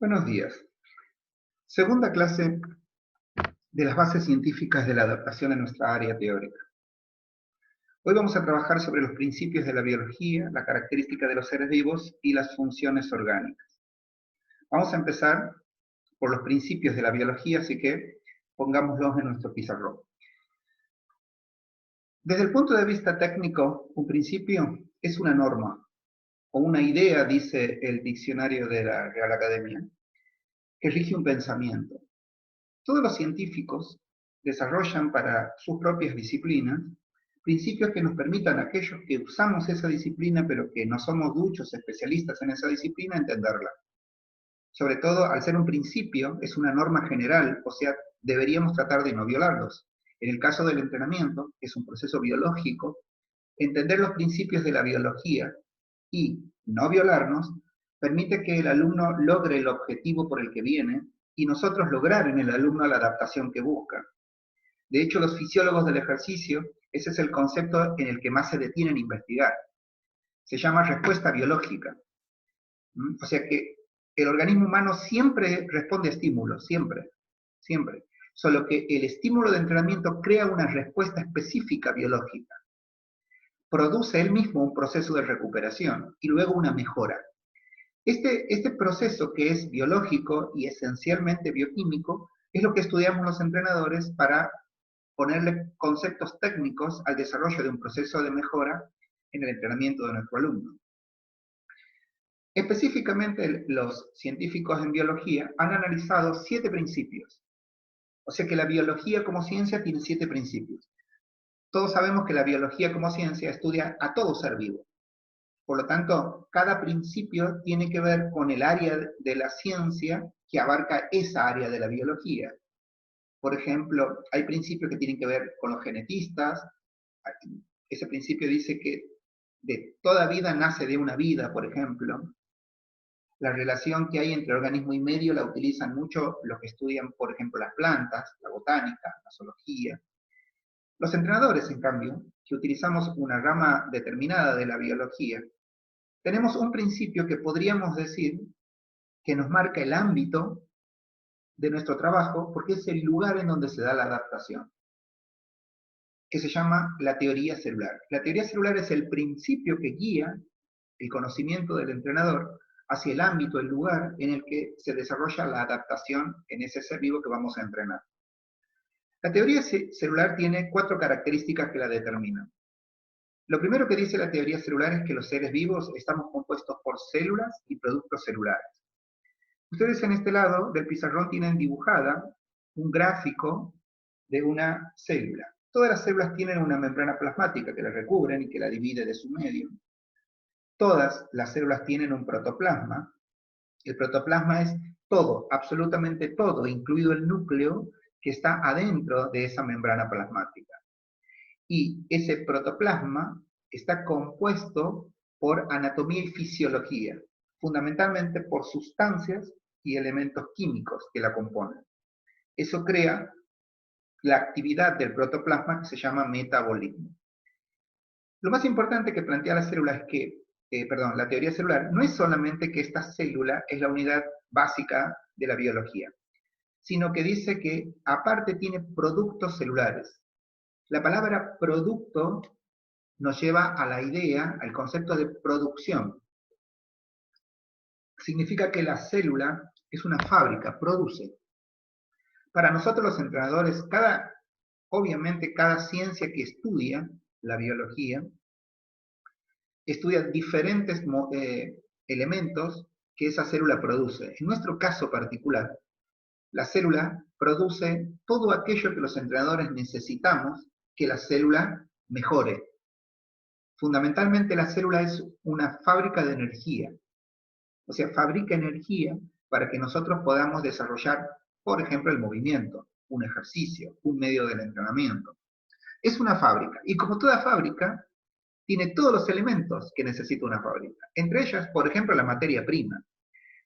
Buenos días. Segunda clase de las bases científicas de la adaptación en nuestra área teórica. Hoy vamos a trabajar sobre los principios de la biología, la característica de los seres vivos y las funciones orgánicas. Vamos a empezar por los principios de la biología, así que pongámoslos en nuestro pizarrón. Desde el punto de vista técnico, un principio es una norma o una idea, dice el diccionario de la Real Academia, que rige un pensamiento. Todos los científicos desarrollan para sus propias disciplinas principios que nos permitan a aquellos que usamos esa disciplina, pero que no somos duchos especialistas en esa disciplina, entenderla. Sobre todo, al ser un principio, es una norma general, o sea, deberíamos tratar de no violarlos. En el caso del entrenamiento, que es un proceso biológico, entender los principios de la biología y no violarnos permite que el alumno logre el objetivo por el que viene y nosotros lograr en el alumno la adaptación que busca. De hecho, los fisiólogos del ejercicio, ese es el concepto en el que más se detienen a investigar. Se llama respuesta biológica. O sea que el organismo humano siempre responde a estímulos, siempre, siempre. Solo que el estímulo de entrenamiento crea una respuesta específica biológica. Produce él mismo un proceso de recuperación y luego una mejora. Este proceso que es biológico y esencialmente bioquímico es lo que estudiamos los entrenadores para ponerle conceptos técnicos al desarrollo de un proceso de mejora en el entrenamiento de nuestro alumno. Específicamente, los científicos en biología han analizado 7 principios. O sea que la biología como ciencia tiene 7 principios. Todos sabemos que la biología como ciencia estudia a todo ser vivo. Por lo tanto, cada principio tiene que ver con el área de la ciencia que abarca esa área de la biología. Por ejemplo, hay principios que tienen que ver con los genetistas. Ese principio dice que de toda vida nace de una vida, por ejemplo. La relación que hay entre organismo y medio la utilizan mucho los que estudian, por ejemplo, las plantas, la botánica, la zoología. Los entrenadores, en cambio, que utilizamos una rama determinada de la biología, tenemos un principio que podríamos decir que nos marca el ámbito de nuestro trabajo porque es el lugar en donde se da la adaptación, que se llama la teoría celular. La teoría celular es el principio que guía el conocimiento del entrenador hacia el ámbito, el lugar en el que se desarrolla la adaptación en ese ser vivo que vamos a entrenar. La teoría celular tiene 4 características que la determinan. Lo primero que dice la teoría celular es que los seres vivos estamos compuestos por células y productos celulares. Ustedes en este lado del pizarrón tienen dibujada un gráfico de una célula. Todas las células tienen una membrana plasmática que la recubren y que la divide de su medio. Todas las células tienen un protoplasma. El protoplasma es todo, absolutamente todo, incluido el núcleo que está adentro de esa membrana plasmática. Y ese protoplasma está compuesto por anatomía y fisiología, fundamentalmente por sustancias y elementos químicos que la componen. Eso crea la actividad del protoplasma que se llama metabolismo. Lo más importante que plantea la célula es que, la teoría celular, no es solamente que esta célula es la unidad básica de la biología, sino que dice que aparte tiene productos celulares. La palabra producto nos lleva a la idea, al concepto de producción. Significa que la célula es una fábrica, produce. Para nosotros los entrenadores, obviamente cada ciencia que estudia la biología, estudia diferentes elementos que esa célula produce. En nuestro caso particular, la célula produce todo aquello que los entrenadores necesitamos que la célula mejore. Fundamentalmente la célula es una fábrica de energía. O sea, fabrica energía para que nosotros podamos desarrollar, por ejemplo, el movimiento, un ejercicio, un medio del entrenamiento. Es una fábrica. Y como toda fábrica, tiene todos los elementos que necesita una fábrica. Entre ellas, por ejemplo, la materia prima.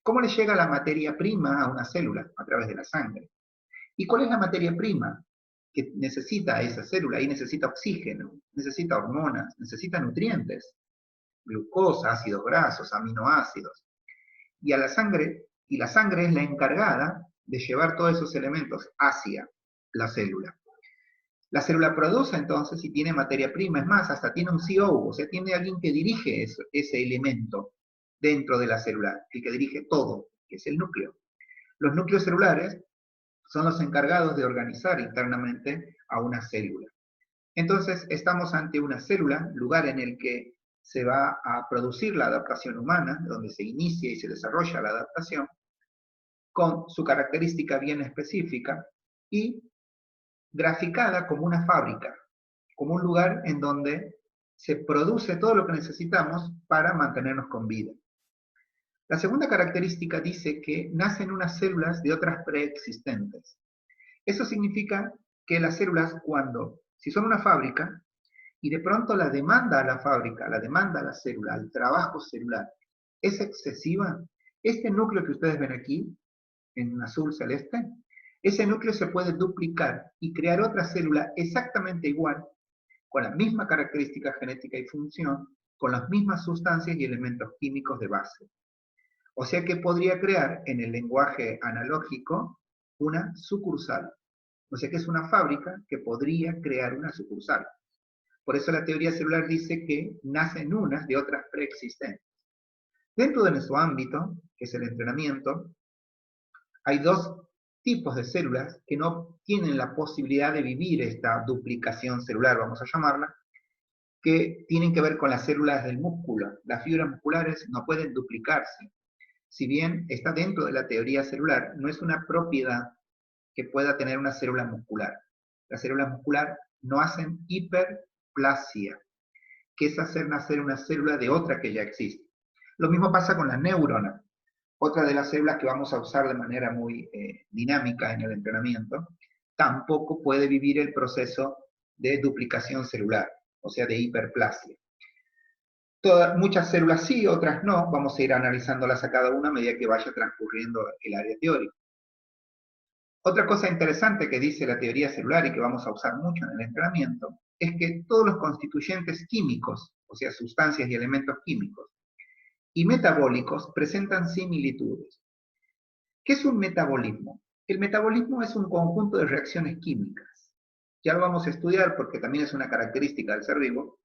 ¿Cómo le llega la materia prima a una célula? A través de la sangre. ¿Y cuál es la materia prima que necesita esa célula? Ahí necesita oxígeno, necesita hormonas, necesita nutrientes, glucosa, ácidos grasos, aminoácidos. Y a la sangre Y la sangre es la encargada de llevar todos esos elementos hacia la célula. La célula produce entonces y tiene materia prima, es más, hasta tiene un CO, o sea, tiene alguien que dirige ese elemento dentro de la célula, el que dirige todo, que es el núcleo. Los núcleos celulares son los encargados de organizar internamente a una célula. Entonces, estamos ante una célula, lugar en el que se va a producir la adaptación humana, donde se inicia y se desarrolla la adaptación, con su característica bien específica y graficada como una fábrica, como un lugar en donde se produce todo lo que necesitamos para mantenernos con vida. La segunda característica dice que nacen unas células de otras preexistentes. Eso significa que las células, si son una fábrica, y de pronto la demanda a la fábrica, la demanda a la célula, al trabajo celular, es excesiva, este núcleo que ustedes ven aquí, en azul celeste, ese núcleo se puede duplicar y crear otra célula exactamente igual, con la misma característica genética y función, con las mismas sustancias y elementos químicos de base. O sea que podría crear, en el lenguaje analógico, una sucursal. O sea que es una fábrica que podría crear una sucursal. Por eso la teoría celular dice que nacen unas de otras preexistentes. Dentro de nuestro ámbito, que es el entrenamiento, hay dos tipos de células que no tienen la posibilidad de vivir esta duplicación celular, vamos a llamarla, que tienen que ver con las células del músculo. Las fibras musculares no pueden duplicarse. Si bien está dentro de la teoría celular, no es una propiedad que pueda tener una célula muscular. Las células musculares no hacen hiperplasia, que es hacer nacer una célula de otra que ya existe. Lo mismo pasa con la neurona, otra de las células que vamos a usar de manera muy dinámica en el entrenamiento, tampoco puede vivir el proceso de duplicación celular, o sea, de hiperplasia. Muchas células sí, otras no, vamos a ir analizándolas a cada una a medida que vaya transcurriendo el área teórica. Otra cosa interesante que dice la teoría celular y que vamos a usar mucho en el entrenamiento, es que todos los constituyentes químicos, o sea, sustancias y elementos químicos, y metabólicos presentan similitudes. ¿Qué es un metabolismo? El metabolismo es un conjunto de reacciones químicas. Ya lo vamos a estudiar porque también es una característica del ser vivo,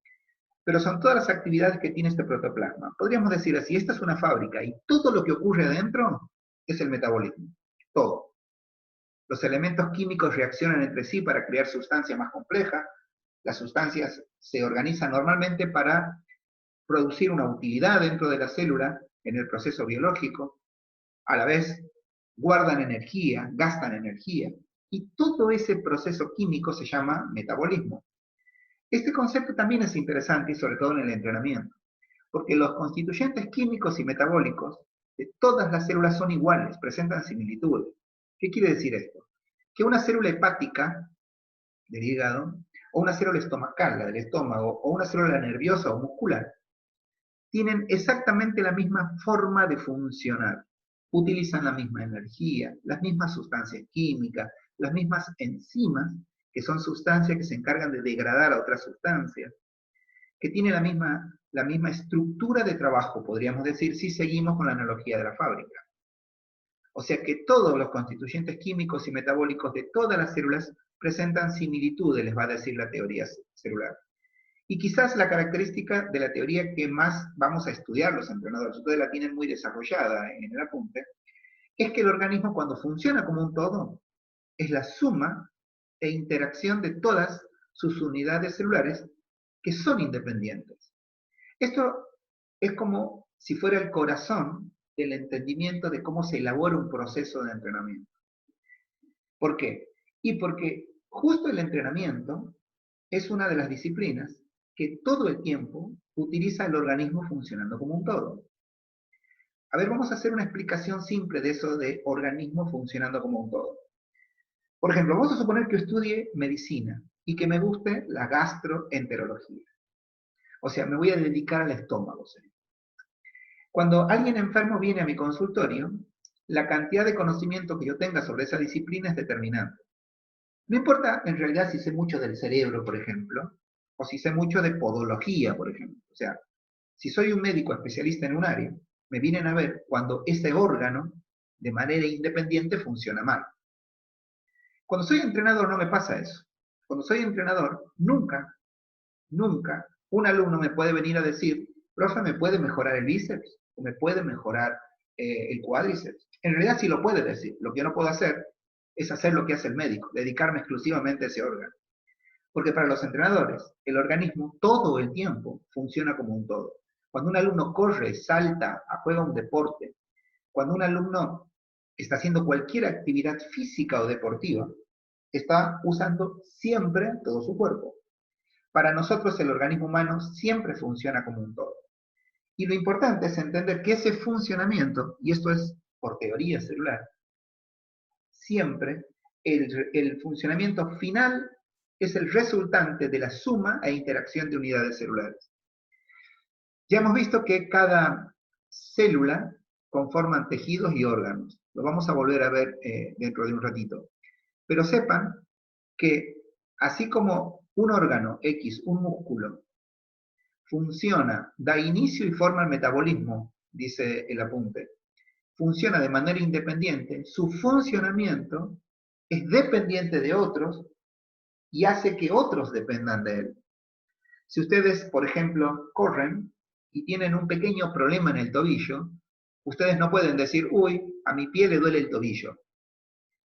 pero son todas las actividades que tiene este protoplasma. Podríamos decir así, esta es una fábrica y todo lo que ocurre adentro es el metabolismo, todo. Los elementos químicos reaccionan entre sí para crear sustancias más complejas. Las sustancias se organizan normalmente para producir una utilidad dentro de la célula en el proceso biológico. A la vez, guardan energía, gastan energía. Y todo ese proceso químico se llama metabolismo. Este concepto también es interesante y sobre todo en el entrenamiento, porque los constituyentes químicos y metabólicos de todas las células son iguales, presentan similitudes. ¿Qué quiere decir esto? Que una célula hepática del hígado, o una célula estomacal, la del estómago, o una célula nerviosa o muscular, tienen exactamente la misma forma de funcionar. Utilizan la misma energía, las mismas sustancias químicas, las mismas enzimas, que son sustancias que se encargan de degradar a otras sustancias, que tienen la misma estructura de trabajo, podríamos decir, si seguimos con la analogía de la fábrica. O sea que todos los constituyentes químicos y metabólicos de todas las células presentan similitudes, les va a decir la teoría celular. Y quizás la característica de la teoría que más vamos a estudiar los entrenadores, ustedes la tienen muy desarrollada en el apunte, es que el organismo cuando funciona como un todo, es la suma e interacción de todas sus unidades celulares que son independientes. Esto es como si fuera el corazón del entendimiento de cómo se elabora un proceso de entrenamiento. ¿Por qué? Y porque justo el entrenamiento es una de las disciplinas que todo el tiempo utiliza el organismo funcionando como un todo. A ver, vamos a hacer una explicación simple de eso de organismo funcionando como un todo. Por ejemplo, vamos a suponer que estudie medicina y que me guste la gastroenterología. O sea, me voy a dedicar al estómago. ¿Sí? Cuando alguien enfermo viene a mi consultorio, la cantidad de conocimiento que yo tenga sobre esa disciplina es determinante. No importa en realidad si sé mucho del cerebro, por ejemplo, o si sé mucho de podología, por ejemplo. O sea, si soy un médico especialista en un área, me vienen a ver cuando ese órgano de manera independiente funciona mal. Cuando soy entrenador no me pasa eso. Cuando soy entrenador, nunca un alumno me puede venir a decir, profe, ¿me puede mejorar el bíceps? ¿O me puede mejorar el cuádriceps? En realidad sí lo puede decir. Lo que yo no puedo hacer es hacer lo que hace el médico, dedicarme exclusivamente a ese órgano. Porque para los entrenadores, el organismo todo el tiempo funciona como un todo. Cuando un alumno corre, salta, juega un deporte, cuando un alumno está haciendo cualquier actividad física o deportiva, está usando siempre todo su cuerpo. Para nosotros el organismo humano siempre funciona como un todo. Y lo importante es entender que ese funcionamiento, y esto es por teoría celular, siempre el funcionamiento final es el resultante de la suma e interacción de unidades celulares. Ya hemos visto que cada célula conforman tejidos y órganos. Lo vamos a volver a ver dentro de un ratito. Pero sepan que así como un órgano X, un músculo, funciona, da inicio y forma el metabolismo, dice el apunte, funciona de manera independiente, su funcionamiento es dependiente de otros y hace que otros dependan de él. Si ustedes, por ejemplo, corren y tienen un pequeño problema en el tobillo, ustedes no pueden decir, uy, a mi pie le duele el tobillo.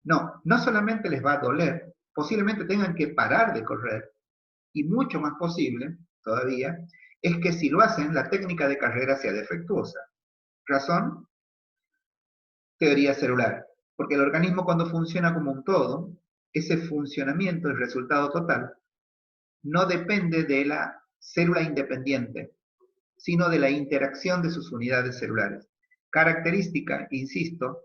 No, no solamente les va a doler, posiblemente tengan que parar de correr, y mucho más posible, todavía, es que si lo hacen, la técnica de carrera sea defectuosa. ¿Razón? Teoría celular. Porque el organismo cuando funciona como un todo, ese funcionamiento, el resultado total, no depende de la célula independiente, sino de la interacción de sus unidades celulares. Característica, insisto,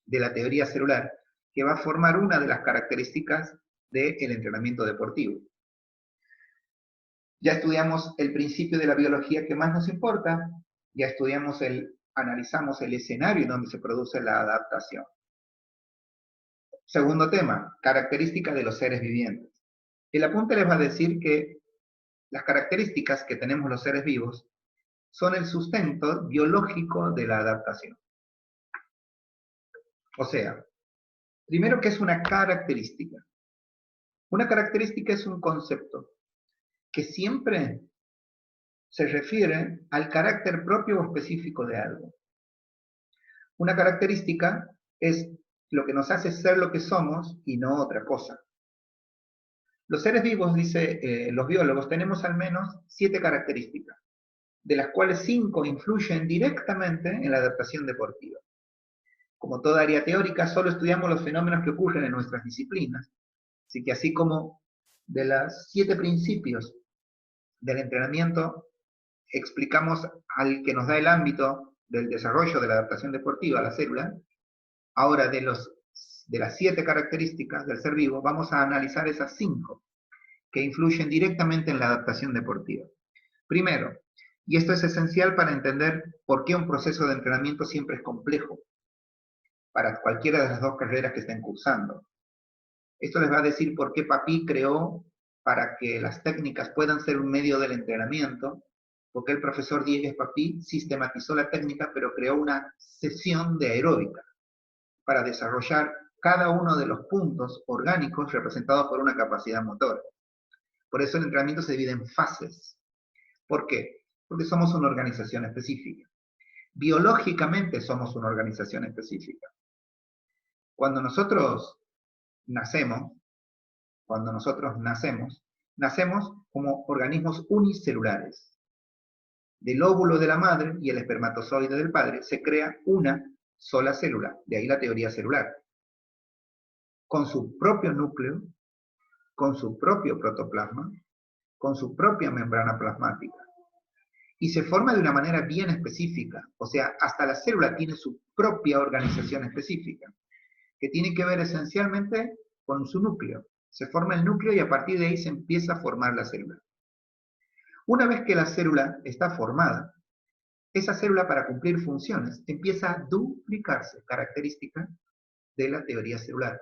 de la teoría celular, que va a formar una de las características del entrenamiento deportivo. Ya estudiamos el principio de la biología que más nos importa, ya analizamos el escenario en donde se produce la adaptación. Segundo tema, características de los seres vivientes. El apunte les va a decir que las características que tenemos los seres vivos son el sustento biológico de la adaptación. O sea, primero, ¿qué es una característica? Una característica es un concepto que siempre se refiere al carácter propio o específico de algo. Una característica es lo que nos hace ser lo que somos y no otra cosa. Los seres vivos, dice los biólogos, tenemos al menos 7 características, de las cuales 5 influyen directamente en la adaptación deportiva. Como toda área teórica, solo estudiamos los fenómenos que ocurren en nuestras disciplinas. Así que así como de los 7 principios del entrenamiento explicamos al que nos da el ámbito del desarrollo de la adaptación deportiva, la célula, ahora de las 7 características del ser vivo, vamos a analizar esas 5 que influyen directamente en la adaptación deportiva. Primero, y esto es esencial para entender por qué un proceso de entrenamiento siempre es complejo, para cualquiera de las dos carreras que estén cursando. Esto les va a decir por qué Papí creó para que las técnicas puedan ser un medio del entrenamiento, porque el profesor Diegues Papí sistematizó la técnica, pero creó una sesión de aeróbica para desarrollar cada uno de los puntos orgánicos representados por una capacidad motora. Por eso el entrenamiento se divide en fases. ¿Por qué? Porque somos una organización específica. Biológicamente somos una organización específica. Cuando nosotros nacemos, nacemos como organismos unicelulares. Del óvulo de la madre y el espermatozoide del padre se crea una sola célula, de ahí la teoría celular, con su propio núcleo, con su propio protoplasma, con su propia membrana plasmática. Y se forma de una manera bien específica, o sea, hasta la célula tiene su propia organización específica, que tiene que ver esencialmente con su núcleo. Se forma el núcleo y a partir de ahí se empieza a formar la célula. Una vez que la célula está formada, esa célula para cumplir funciones empieza a duplicarse, característica de la teoría celular.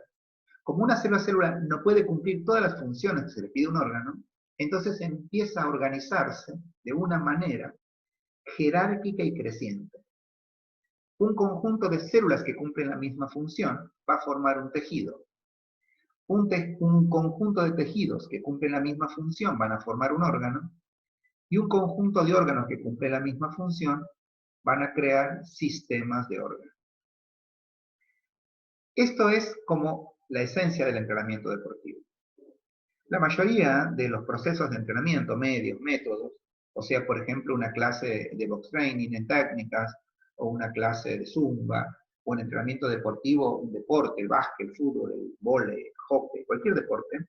Como una célula no puede cumplir todas las funciones que se le pide a un órgano, entonces empieza a organizarse de una manera jerárquica y creciente. Un conjunto de células que cumplen la misma función va a formar un tejido. Un conjunto de tejidos que cumplen la misma función van a formar un órgano. Y un conjunto de órganos que cumplen la misma función van a crear sistemas de órganos. Esto es como la esencia del entrenamiento deportivo. La mayoría de los procesos de entrenamiento, medios, métodos, o sea, por ejemplo, una clase de box training en técnicas, o una clase de zumba, o un entrenamiento deportivo, un deporte, el básquet, el fútbol, el vóley, el hockey, cualquier deporte,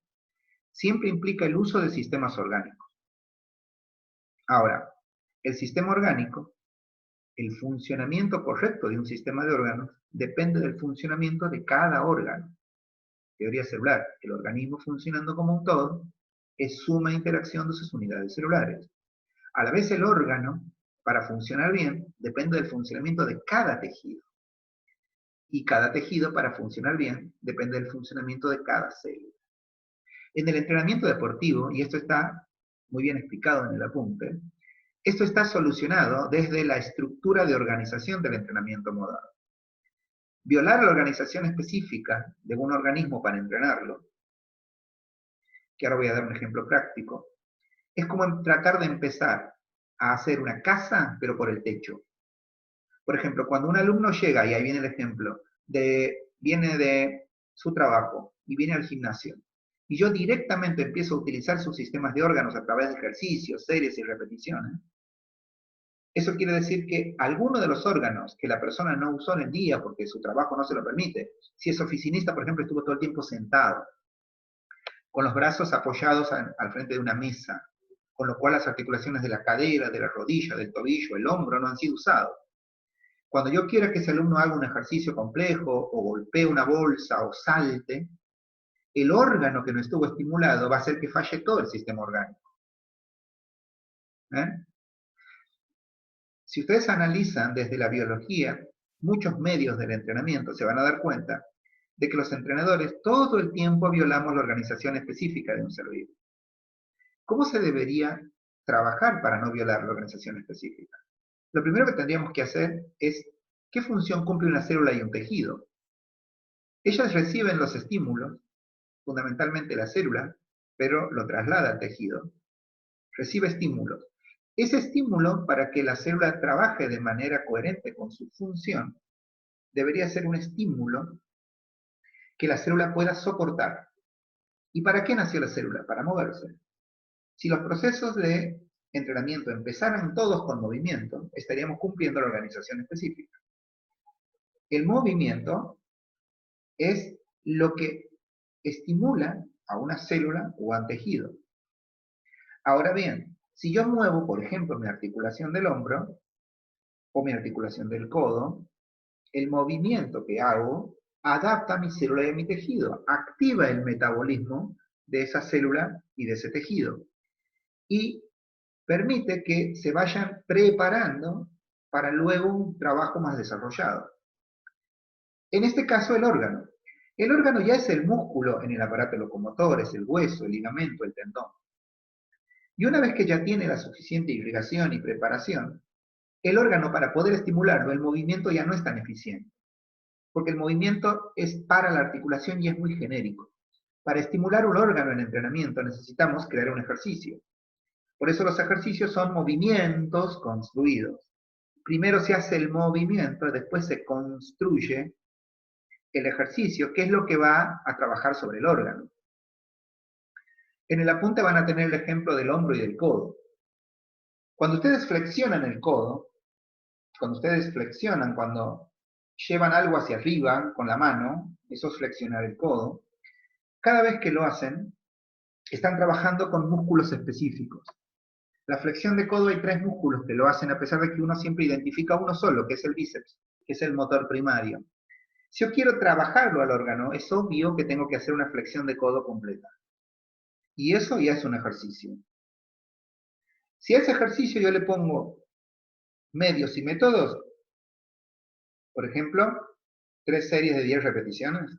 siempre implica el uso de sistemas orgánicos. Ahora, el sistema orgánico, el funcionamiento correcto de un sistema de órganos, depende del funcionamiento de cada órgano. Teoría celular, el organismo funcionando como un todo, es suma interacción de sus unidades celulares. A la vez el órgano, para funcionar bien, depende del funcionamiento de cada tejido. Y cada tejido, para funcionar bien, depende del funcionamiento de cada célula. En el entrenamiento deportivo, y esto está muy bien explicado en el apunte, esto está solucionado desde la estructura de organización del entrenamiento modal. Violar la organización específica de un organismo para entrenarlo, que ahora voy a dar un ejemplo práctico, es como tratar de empezar a hacer una casa, pero por el techo. Por ejemplo, cuando un alumno llega, y ahí viene el ejemplo, viene de su trabajo y viene al gimnasio, y yo directamente empiezo a utilizar sus sistemas de órganos a través de ejercicios, series y repeticiones, eso quiere decir que alguno de los órganos que la persona no usó en el día porque su trabajo no se lo permite, si es oficinista, por ejemplo, estuvo todo el tiempo sentado, con los brazos apoyados al frente de una mesa, con lo cual las articulaciones de la cadera, de la rodilla, del tobillo, el hombro no han sido usados. Cuando yo quiera que ese alumno haga un ejercicio complejo, o golpee una bolsa, o salte, el órgano que no estuvo estimulado va a hacer que falle todo el sistema orgánico. Si ustedes analizan desde la biología, muchos medios del entrenamiento se van a dar cuenta de que los entrenadores todo el tiempo violamos la organización específica de un ser vivo. ¿Cómo se debería trabajar para no violar la organización específica? Lo primero que tendríamos que hacer es, ¿qué función cumple una célula y un tejido? Ellas reciben los estímulos, fundamentalmente la célula, pero lo traslada al tejido. Recibe estímulos. Ese estímulo, para que la célula trabaje de manera coherente con su función, debería ser un estímulo que la célula pueda soportar. ¿Y para qué nació la célula? Para moverse. Si los procesos de entrenamiento empezaran todos con movimiento, estaríamos cumpliendo la organización específica. El movimiento es lo que estimula a una célula o a un tejido. Ahora bien, si yo muevo, por ejemplo, mi articulación del hombro o mi articulación del codo, el movimiento que hago adapta a mi célula y a mi tejido, activa el metabolismo de esa célula y de ese tejido, y permite que se vayan preparando para luego un trabajo más desarrollado. En este caso, el órgano. El órgano ya es el músculo en el aparato locomotor, es el hueso, el ligamento, el tendón. Y una vez que ya tiene la suficiente irrigación y preparación, el órgano, para poder estimularlo, el movimiento ya no es tan eficiente, porque el movimiento es para la articulación y es muy genérico. Para estimular un órgano en entrenamiento necesitamos crear un ejercicio. Por eso los ejercicios son movimientos construidos. Primero se hace el movimiento, después se construye el ejercicio, que es lo que va a trabajar sobre el órgano. En el apunte van a tener el ejemplo del hombro y del codo. Cuando ustedes flexionan el codo, cuando llevan algo hacia arriba con la mano, eso es flexionar el codo, cada vez que lo hacen, están trabajando con músculos específicos. La flexión de codo hay 3 músculos que lo hacen, a pesar de que uno siempre identifica uno solo, que es el bíceps, que es el motor primario. Si yo quiero trabajarlo al órgano, es obvio que tengo que hacer una flexión de codo completa. Y eso ya es un ejercicio. Si a ese ejercicio yo le pongo medios y métodos, por ejemplo, 3 series de 10 repeticiones,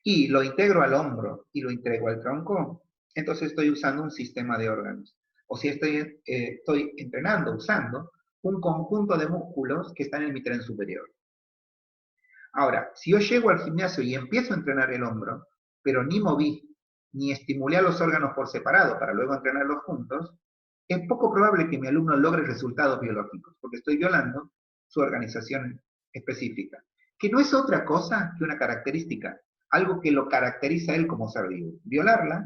y lo integro al hombro y lo integro al tronco, entonces estoy usando un sistema de órganos. O si estoy entrenando usando un conjunto de músculos que están en mi tren superior. Ahora, si yo llego al gimnasio y empiezo a entrenar el hombro, pero ni moví, ni estimulé a los órganos por separado para luego entrenarlos juntos, es poco probable que mi alumno logre resultados biológicos, porque estoy violando su organización específica, que no es otra cosa que una característica, algo que lo caracteriza a él como ser vivo. Violarla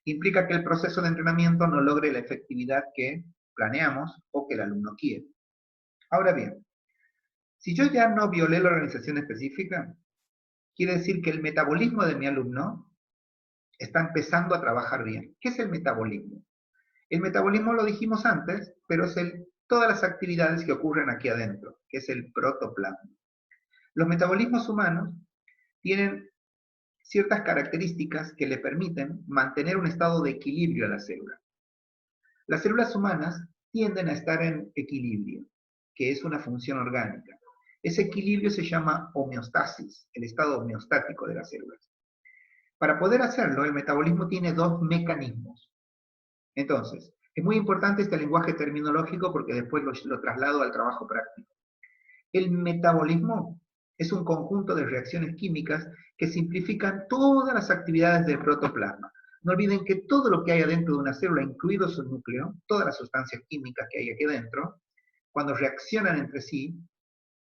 implica que el proceso de entrenamiento no logre la efectividad que planeamos o que el alumno quiere. Ahora bien, si yo ya no violé la organización específica, quiere decir que el metabolismo de mi alumno está empezando a trabajar bien. ¿Qué es el metabolismo? El metabolismo lo dijimos antes, pero es todas las actividades que ocurren aquí adentro, que es el protoplasma. Los metabolismos humanos tienen ciertas características que le permiten mantener un estado de equilibrio a la célula. Las células humanas tienden a estar en equilibrio, que es una función orgánica. Ese equilibrio se llama homeostasis, el estado homeostático de las células. Para poder hacerlo, el metabolismo tiene dos mecanismos. Entonces, es muy importante este lenguaje terminológico porque después lo traslado al trabajo práctico. El metabolismo es un conjunto de reacciones químicas que simplifican todas las actividades del protoplasma. No olviden que todo lo que hay adentro de una célula, incluido su núcleo, todas las sustancias químicas que hay aquí adentro, cuando reaccionan entre sí,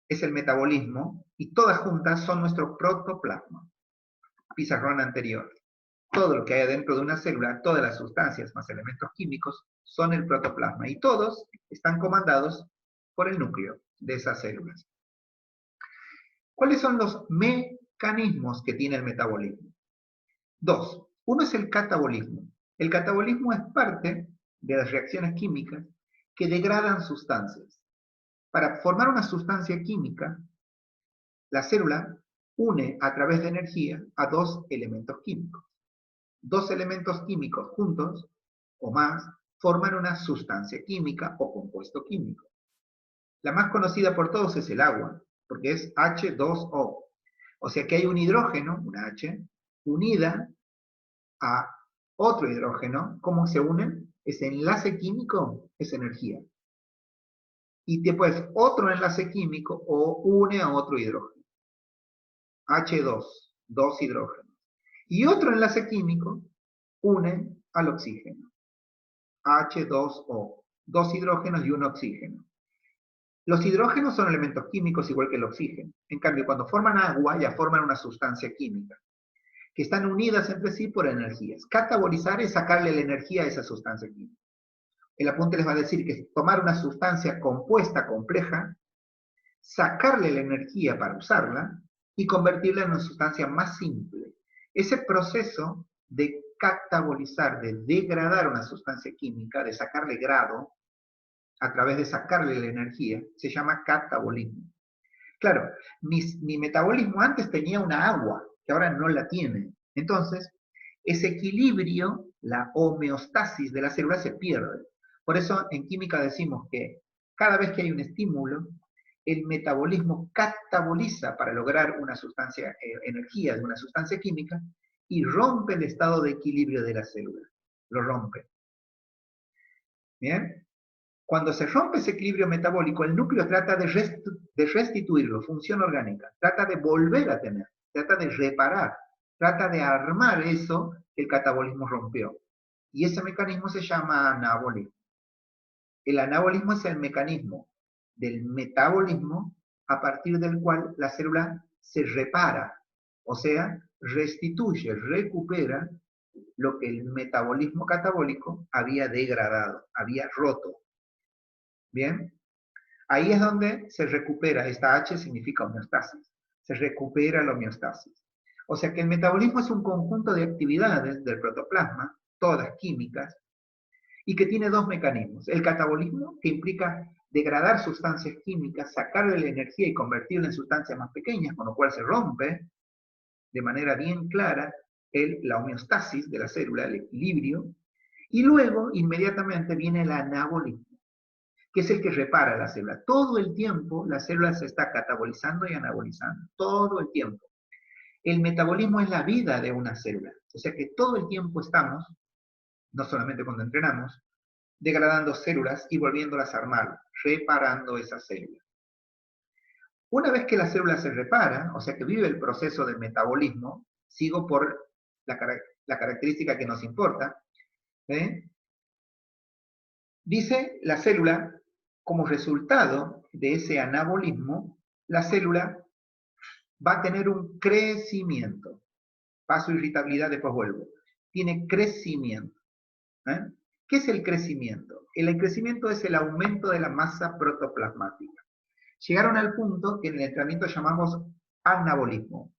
es el metabolismo, y todas juntas son nuestro protoplasma. Pizarrón anterior. Todo lo que hay adentro de una célula, todas las sustancias más elementos químicos, son el protoplasma, y todos están comandados por el núcleo de esas células. ¿Cuáles son los mecanismos que tiene el metabolismo? Dos. Uno es el catabolismo. El catabolismo es parte de las reacciones químicas que degradan sustancias. Para formar una sustancia química, la célula une a través de energía a dos elementos químicos. Dos elementos químicos juntos o más forman una sustancia química o compuesto químico. La más conocida por todos es el agua, porque es H2O. O sea que hay un hidrógeno, una H, unida a otro hidrógeno. ¿Cómo se unen? Ese enlace químico es energía. Y después otro enlace químico o une a otro hidrógeno. H2, dos hidrógenos. Y otro enlace químico une al oxígeno. H2O, dos hidrógenos y un oxígeno. Los hidrógenos son elementos químicos igual que el oxígeno. En cambio, cuando forman agua, ya forman una sustancia química, que están unidas entre sí por energías. Catabolizar es sacarle la energía a esa sustancia química. El apunte les va a decir que tomar una sustancia compuesta, compleja, sacarle la energía para usarla y convertirla en una sustancia más simple. Ese proceso de catabolizar, de degradar una sustancia química, de sacarle grado, a través de sacarle la energía, se llama catabolismo. Claro, mi metabolismo antes tenía una agua, que ahora no la tiene. Entonces, ese equilibrio, la homeostasis de la célula se pierde. Por eso en química decimos que cada vez que hay un estímulo, el metabolismo cataboliza para lograr una sustancia, energía de una sustancia química, y rompe el estado de equilibrio de la célula. Lo rompe. ¿Bien? Cuando se rompe ese equilibrio metabólico, el núcleo trata de restituirlo, función orgánica, trata de volver a tener, trata de reparar, trata de armar eso que el catabolismo rompió. Y ese mecanismo se llama anabolismo. El anabolismo es el mecanismo del metabolismo a partir del cual la célula se repara, o sea, restituye, recupera lo que el metabolismo catabólico había degradado, había roto. ¿Bien? Ahí es donde se recupera, esta H significa homeostasis, se recupera la homeostasis. O sea que el metabolismo es un conjunto de actividades del protoplasma, todas químicas, y que tiene dos mecanismos. El catabolismo, que implica degradar sustancias químicas, sacarle la energía y convertirla en sustancias más pequeñas, con lo cual se rompe de manera bien clara la homeostasis de la célula, el equilibrio, y luego inmediatamente viene el anabolismo, que es el que repara la célula. Todo el tiempo la célula se está catabolizando y anabolizando, todo el tiempo. El metabolismo es la vida de una célula, o sea que todo el tiempo estamos, no solamente cuando entrenamos, degradando células y volviéndolas a armar, reparando esas células. Una vez que la célula se repara, o sea que vive el proceso de metabolismo, sigo por la característica que nos importa, dice la célula, como resultado de ese anabolismo, la célula va a tener un crecimiento. Paso irritabilidad, después vuelvo. Tiene crecimiento. ¿Qué es el crecimiento? El crecimiento es el aumento de la masa protoplasmática. Llegaron al punto que en el entrenamiento llamamos anabolismo.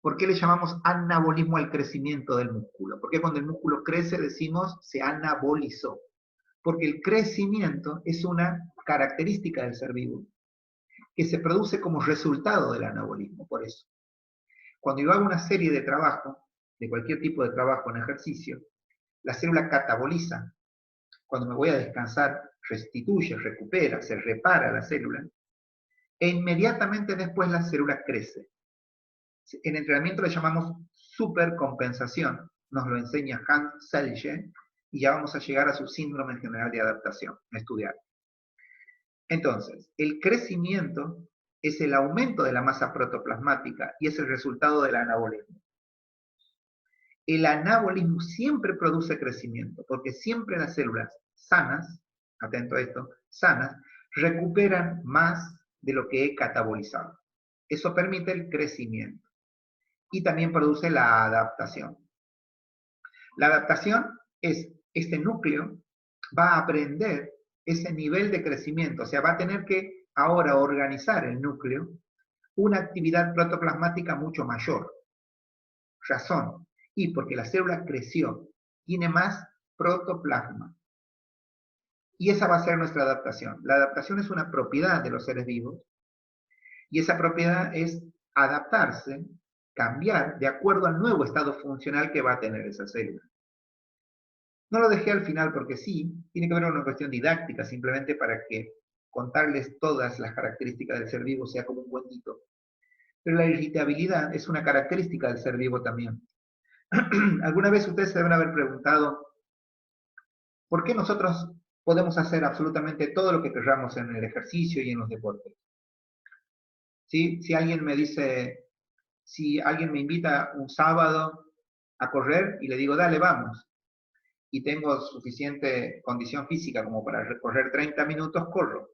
¿Por qué le llamamos anabolismo al crecimiento del músculo? Porque cuando el músculo crece decimos se anabolizó. Porque el crecimiento es una característica del ser vivo que se produce como resultado del anabolismo, por eso. Cuando yo hago una serie de trabajo, de cualquier tipo de trabajo en ejercicio, la célula cataboliza. Cuando me voy a descansar, restituye, recupera, se repara la célula, e inmediatamente después la célula crece. En entrenamiento le llamamos supercompensación, nos lo enseña Hans Selye, y ya vamos a llegar a su síndrome general de adaptación, a estudiar. Entonces, el crecimiento es el aumento de la masa protoplasmática y es el resultado del anabolismo. El anabolismo siempre produce crecimiento, porque siempre las células sanas, atento a esto, sanas, recuperan más de lo que he catabolizado. Eso permite el crecimiento. Y también produce la adaptación. La adaptación es, este núcleo va a aprender ese nivel de crecimiento, o sea, va a tener que ahora organizar el núcleo una actividad protoplasmática mucho mayor. Razón, y porque la célula creció, tiene más protoplasma. Y esa va a ser nuestra adaptación. La adaptación es una propiedad de los seres vivos, y esa propiedad es adaptarse, cambiar de acuerdo al nuevo estado funcional que va a tener esa célula. No lo dejé al final porque sí, tiene que ver con una cuestión didáctica, simplemente para que contarles todas las características del ser vivo sea como un cuentito. Pero la irritabilidad es una característica del ser vivo también. Alguna vez ustedes se deben haber preguntado, ¿por qué nosotros podemos hacer absolutamente todo lo que queramos en el ejercicio y en los deportes? ¿Sí? Si alguien me dice, si alguien me invita un sábado a correr y le digo, dale, vamos, y tengo suficiente condición física como para recorrer 30 minutos, corro.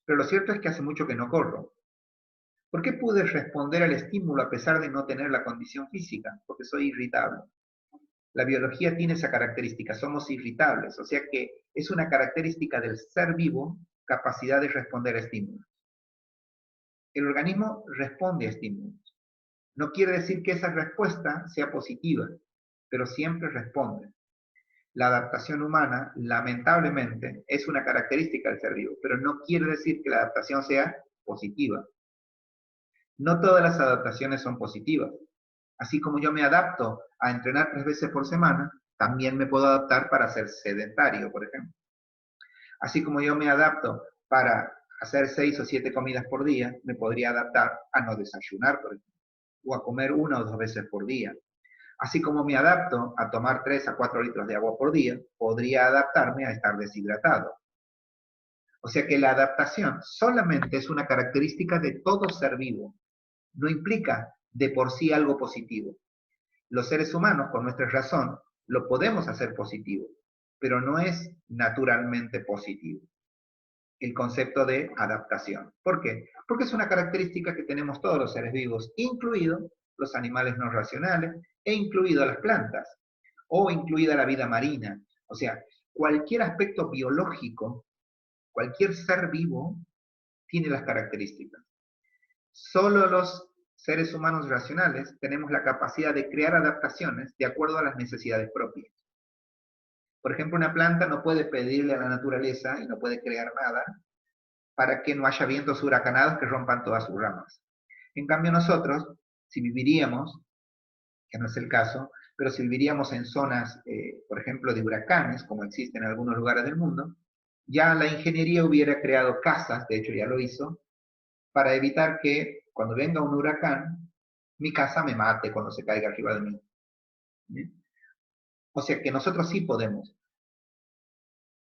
Pero lo cierto es que hace mucho que no corro. ¿Por qué pude responder al estímulo a pesar de no tener la condición física? Porque soy irritable. La biología tiene esa característica, somos irritables, o sea que es una característica del ser vivo, capacidad de responder a estímulos. El organismo responde a estímulos. No quiere decir que esa respuesta sea positiva, pero siempre responde. La adaptación humana, lamentablemente, es una característica del ser vivo, pero no quiere decir que la adaptación sea positiva. No todas las adaptaciones son positivas. Así como yo me adapto a entrenar 3 veces por semana, también me puedo adaptar para ser sedentario, por ejemplo. Así como yo me adapto para hacer 6 o 7 comidas por día, me podría adaptar a no desayunar, por ejemplo, o a comer 1 o 2 veces por día. Así como me adapto a tomar 3 a 4 litros de agua por día, podría adaptarme a estar deshidratado. O sea que la adaptación solamente es una característica de todo ser vivo. No implica de por sí algo positivo. Los seres humanos, con nuestra razón, lo podemos hacer positivo, pero no es naturalmente positivo el concepto de adaptación. ¿Por qué? Porque es una característica que tenemos todos los seres vivos, incluidos los animales no racionales, e incluidas las plantas, o incluida la vida marina. O sea, cualquier aspecto biológico, cualquier ser vivo, tiene las características. Solo los seres humanos racionales tenemos la capacidad de crear adaptaciones de acuerdo a las necesidades propias. Por ejemplo, una planta no puede pedirle a la naturaleza y no puede crear nada para que no haya vientos huracanados que rompan todas sus ramas. En cambio nosotros, si viviríamos, que no es el caso, pero si viviríamos en zonas, por ejemplo, de huracanes, como existen en algunos lugares del mundo, ya la ingeniería hubiera creado casas, de hecho ya lo hizo, para evitar que cuando venga un huracán, mi casa me mate cuando se caiga arriba de mí. ¿Sí? O sea que nosotros sí podemos.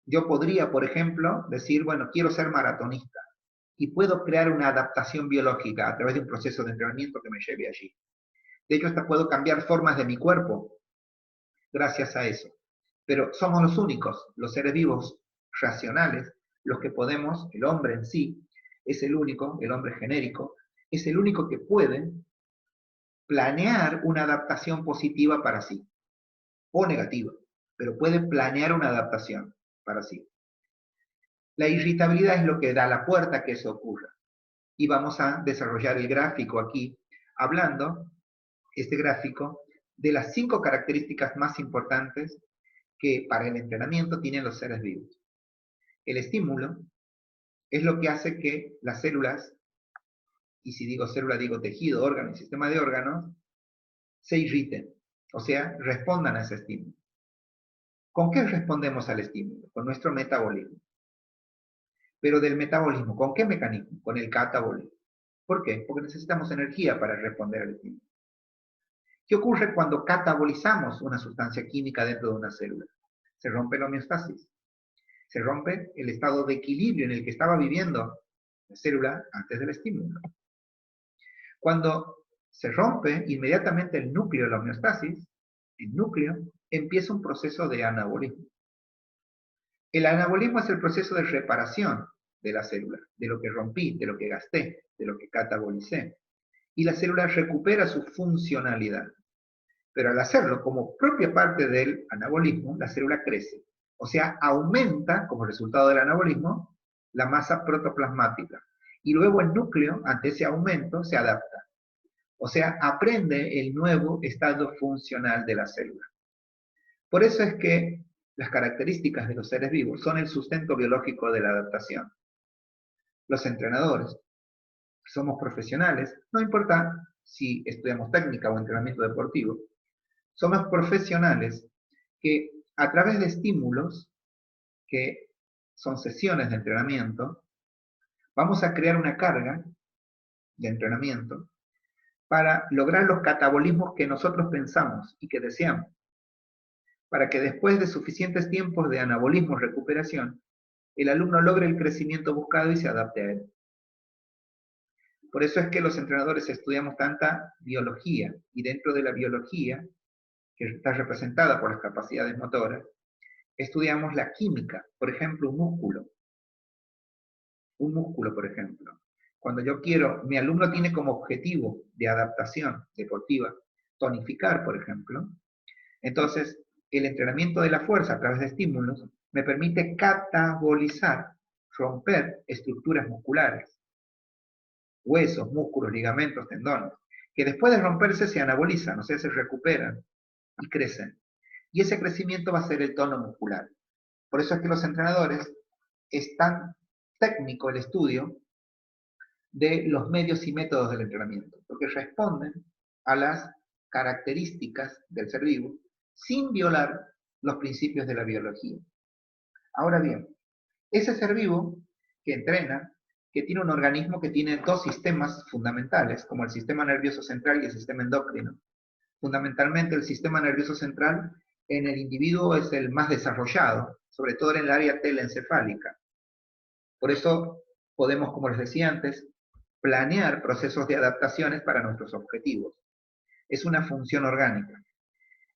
Yo podría, por ejemplo, decir, bueno, quiero ser maratonista y puedo crear una adaptación biológica a través de un proceso de entrenamiento que me lleve allí. De hecho, hasta puedo cambiar formas de mi cuerpo gracias a eso. Pero somos los únicos, los seres vivos racionales, los que podemos, el hombre en sí, es el único, el hombre genérico, es el único que puede planear una adaptación positiva para sí, o negativa, pero puede planear una adaptación para sí. La irritabilidad es lo que da la puerta a que eso ocurra. Y vamos a desarrollar el gráfico aquí, hablando, este gráfico, de las 5 características más importantes que para el entrenamiento tienen los seres vivos. El estímulo es lo que hace que las células, y si digo célula digo tejido, órgano y sistema de órganos, se irriten, o sea, respondan a ese estímulo. ¿Con qué respondemos al estímulo? Con nuestro metabolismo. Pero del metabolismo, ¿con qué mecanismo? Con el catabolismo. ¿Por qué? Porque necesitamos energía para responder al estímulo. ¿Qué ocurre cuando catabolizamos una sustancia química dentro de una célula? Se rompe la homeostasis. Se rompe el estado de equilibrio en el que estaba viviendo la célula antes del estímulo. Cuando se rompe inmediatamente el núcleo de la homeostasis, el núcleo empieza un proceso de anabolismo. El anabolismo es el proceso de reparación de la célula, de lo que rompí, de lo que gasté, de lo que catabolicé. Y la célula recupera su funcionalidad. Pero al hacerlo como propia parte del anabolismo, la célula crece. O sea, aumenta, como resultado del anabolismo, la masa protoplasmática. Y luego el núcleo, ante ese aumento, se adapta. O sea, aprende el nuevo estado funcional de la célula. Por eso es que las características de los seres vivos son el sustento biológico de la adaptación. Los entrenadores, somos profesionales, no importa si estudiamos técnica o entrenamiento deportivo, somos profesionales que a través de estímulos, que son sesiones de entrenamiento, vamos a crear una carga de entrenamiento para lograr los catabolismos que nosotros pensamos y que deseamos, para que después de suficientes tiempos de anabolismo y recuperación, el alumno logre el crecimiento buscado y se adapte a él. Por eso es que los entrenadores estudiamos tanta biología, y dentro de la biología, que está representada por las capacidades motoras, estudiamos la química, por ejemplo, un músculo. Un músculo, por ejemplo. Cuando yo quiero, mi alumno tiene como objetivo de adaptación deportiva, tonificar, por ejemplo, entonces el entrenamiento de la fuerza a través de estímulos me permite catabolizar, romper estructuras musculares, huesos, músculos, ligamentos, tendones, que después de romperse se anabolizan, o sea, se recuperan y crecen. Y ese crecimiento va a ser el tono muscular. Por eso es que los entrenadores es tan técnico el estudio de los medios y métodos del entrenamiento, porque responden a las características del ser vivo sin violar los principios de la biología. Ahora bien, ese ser vivo que entrena, que tiene un organismo que tiene 2 sistemas fundamentales, como el sistema nervioso central y el sistema endocrino. Fundamentalmente el sistema nervioso central en el individuo es el más desarrollado, sobre todo en el área telencefálica. Por eso podemos, como les decía antes, planear procesos de adaptaciones para nuestros objetivos. Es una función orgánica.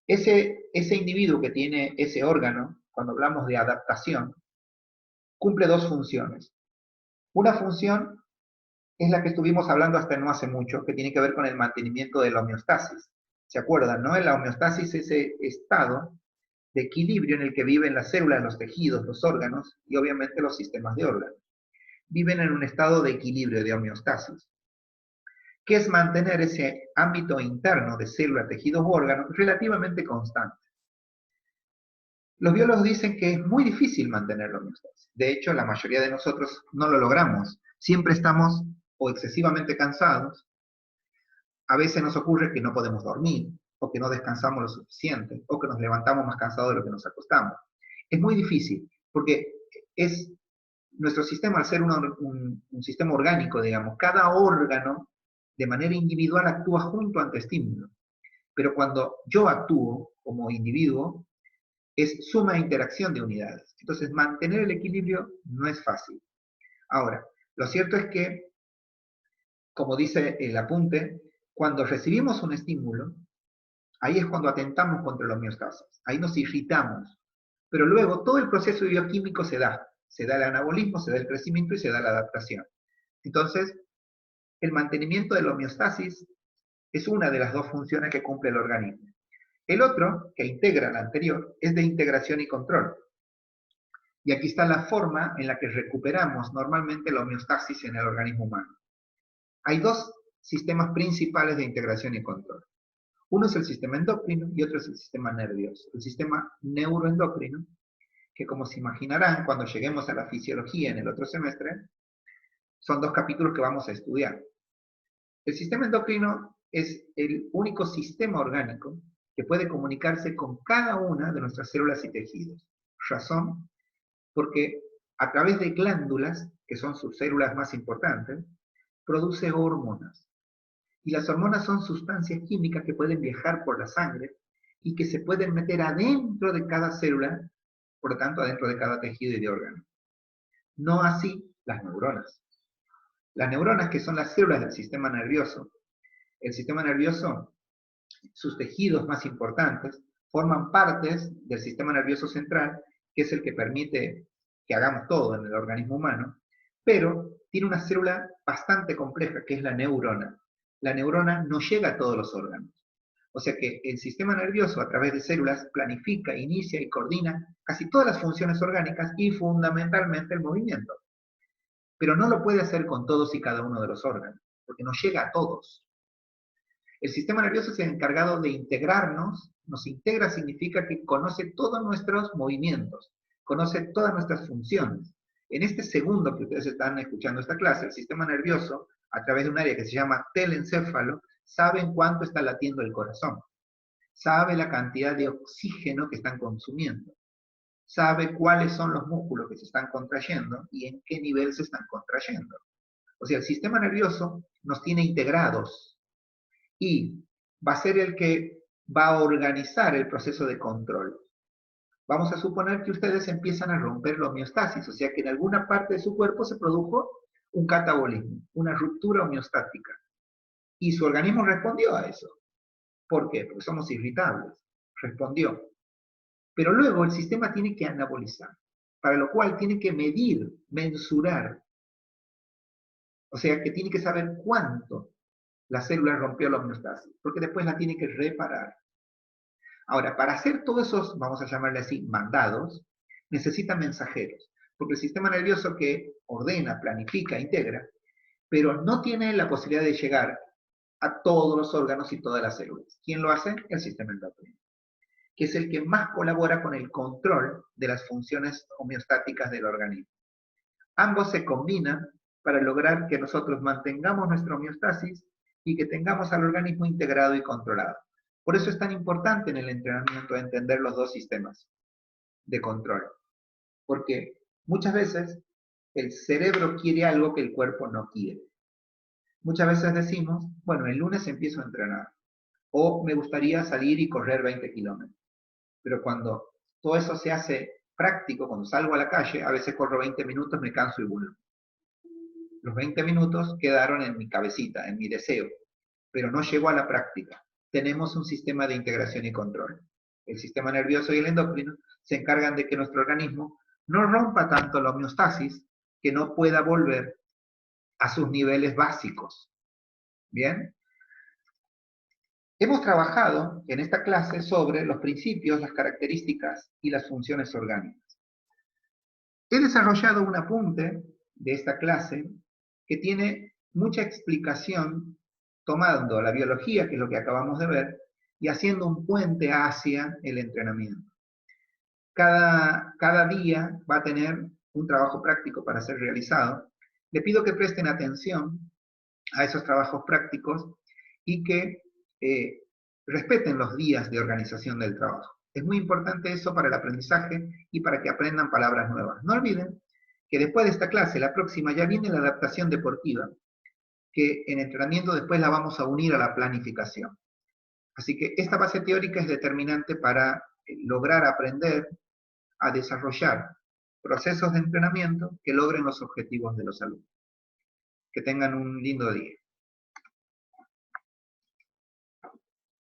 Ese individuo que tiene ese órgano, cuando hablamos de adaptación, cumple 2 funciones. Una función es la que estuvimos hablando hasta no hace mucho, que tiene que ver con el mantenimiento de la homeostasis. ¿Se acuerdan, no? La homeostasis es ese estado de equilibrio en el que viven las células, los tejidos, los órganos y obviamente los sistemas de órganos. Viven en un estado de equilibrio, de homeostasis, que es mantener ese ámbito interno de célula, tejidos u órganos relativamente constante. Los biólogos dicen que es muy difícil mantener la homeostasis. De hecho, la mayoría de nosotros no lo logramos. Siempre estamos o excesivamente cansados. A veces nos ocurre que no podemos dormir, o que no descansamos lo suficiente, o que nos levantamos más cansados de lo que nos acostamos. Es muy difícil, porque es nuestro sistema, al ser un sistema orgánico, digamos, cada órgano de manera individual actúa junto ante estímulo. Pero cuando yo actúo como individuo, es suma e interacción de unidades. Entonces, mantener el equilibrio no es fácil. Ahora, lo cierto es que, como dice el apunte, cuando recibimos un estímulo, ahí es cuando atentamos contra la homeostasis. Ahí nos irritamos. Pero luego todo el proceso bioquímico se da. Se da el anabolismo, se da el crecimiento y se da la adaptación. Entonces, el mantenimiento de la homeostasis es una de las dos funciones que cumple el organismo. El otro, que integra la anterior, es de integración y control. Y aquí está la forma en la que recuperamos normalmente la homeostasis en el organismo humano. Hay dos sistemas principales de integración y control. Uno es el sistema endocrino y otro es el sistema nervioso. El sistema neuroendocrino, que como se imaginarán, cuando lleguemos a la fisiología en el otro semestre, son dos capítulos que vamos a estudiar. El sistema endocrino es el único sistema orgánico que puede comunicarse con cada una de nuestras células y tejidos. Razón, porque a través de glándulas, que son sus células más importantes, produce hormonas. Y las hormonas son sustancias químicas que pueden viajar por la sangre y que se pueden meter adentro de cada célula, por lo tanto adentro de cada tejido y de órgano. No así las neuronas. Las neuronas, que son las células del sistema nervioso, el sistema nervioso, sus tejidos más importantes, forman partes del sistema nervioso central, que es el que permite que hagamos todo en el organismo humano, pero tiene una célula bastante compleja, que es la neurona. La neurona no llega a todos los órganos. O sea que el sistema nervioso, a través de células, planifica, inicia y coordina casi todas las funciones orgánicas y fundamentalmente el movimiento. Pero no lo puede hacer con todos y cada uno de los órganos, porque no llega a todos. El sistema nervioso es el encargado de integrarnos. Nos integra significa que conoce todos nuestros movimientos, conoce todas nuestras funciones. En este segundo que ustedes están escuchando esta clase, el sistema nervioso, a través de un área que se llama telencéfalo, sabe en cuánto está latiendo el corazón, sabe la cantidad de oxígeno que están consumiendo, sabe cuáles son los músculos que se están contrayendo y en qué nivel se están contrayendo. O sea, el sistema nervioso nos tiene integrados y va a ser el que va a organizar el proceso de control. Vamos a suponer que ustedes empiezan a romper la homeostasis, o sea que en alguna parte de su cuerpo se produjo un catabolismo, una ruptura homeostática. Y su organismo respondió a eso. ¿Por qué? Porque somos irritables. Respondió. Pero luego el sistema tiene que anabolizar, para lo cual tiene que medir, mensurar. O sea que tiene que saber cuánto la célula rompió la homeostasis, porque después la tiene que reparar. Ahora, para hacer todos esos, vamos a llamarle así, mandados, necesita mensajeros, porque el sistema nervioso que ordena, planifica, integra, pero no tiene la posibilidad de llegar a todos los órganos y todas las células. ¿Quién lo hace? El sistema endocrino, que es el que más colabora con el control de las funciones homeostáticas del organismo. Ambos se combinan para lograr que nosotros mantengamos nuestra homeostasis y que tengamos al organismo integrado y controlado. Por eso es tan importante en el entrenamiento entender los dos sistemas de control. Porque muchas veces el cerebro quiere algo que el cuerpo no quiere. Muchas veces decimos, bueno, el lunes empiezo a entrenar. O me gustaría salir y correr 20 kilómetros. Pero cuando todo eso se hace práctico, cuando salgo a la calle, a veces corro 20 minutos, me canso y vuelvo. Los 20 minutos quedaron en mi cabecita, en mi deseo, pero no llegó a la práctica. Tenemos un sistema de integración y control. El sistema nervioso y el endocrino se encargan de que nuestro organismo no rompa tanto la homeostasis que no pueda volver a sus niveles básicos. ¿Bien? Hemos trabajado en esta clase sobre los principios, las características y las funciones orgánicas. He desarrollado un apunte de esta clase que tiene mucha explicación tomando la biología, que es lo que acabamos de ver, y haciendo un puente hacia el entrenamiento. Cada día va a tener un trabajo práctico para ser realizado. Le pido que presten atención a esos trabajos prácticos y que respeten los días de organización del trabajo. Es muy importante eso para el aprendizaje y para que aprendan palabras nuevas. No olviden que después de esta clase, la próxima, ya viene la adaptación deportiva, que en entrenamiento después la vamos a unir a la planificación. Así que esta base teórica es determinante para lograr aprender a desarrollar procesos de entrenamiento que logren los objetivos de los alumnos. Que tengan un lindo día.